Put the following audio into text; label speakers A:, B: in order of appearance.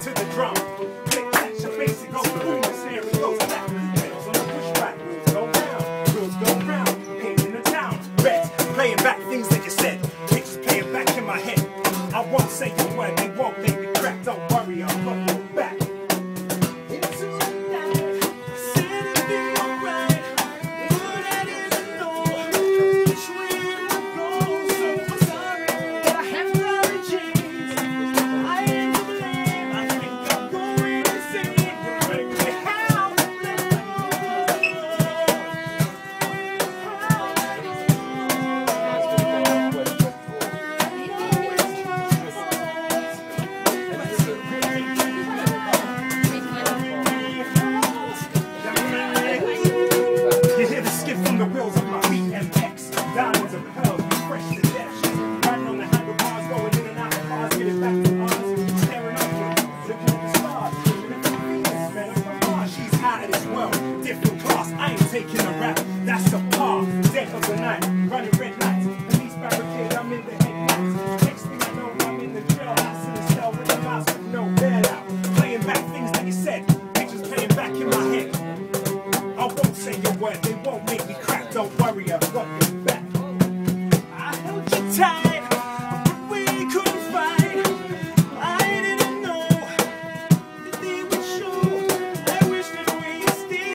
A: to the drum. Click, catch your face, it goes boom, the snare, it goes back. Pedals on the pushback, wheels go round, hands in the town. Reds, playing back things that you said. Pictures playing back in my head. I won't say a word, they won't make me crack. Don't worry, I'll fuck you back. Into the night, said it'd be alright. What I didn't know, which way to go. So I'm sorry that I have to change. I am to blame, I think I'm going insane. Break me how to let go. You hear the skip from the wheels of my BMX. Diamonds and pearls, fresh to death. Riding on the handlebars, going in and out of bars, getting back to ours. Staring up, looking at the stars. Looking at the Venus, man, I'm from Mars. She's out of this world, different class. I ain't taking a rap, that's a par. Dead of the night, running red lights. Police barricade, I'm in the headlights. Next thing I know, I'm in the jailhouse in a cell with a mouse with no bailout. Playing back things that you said, pictures playing back in my head. I won't say a word, they won't make me crack. Don't worry, I've got your back. I held you tight.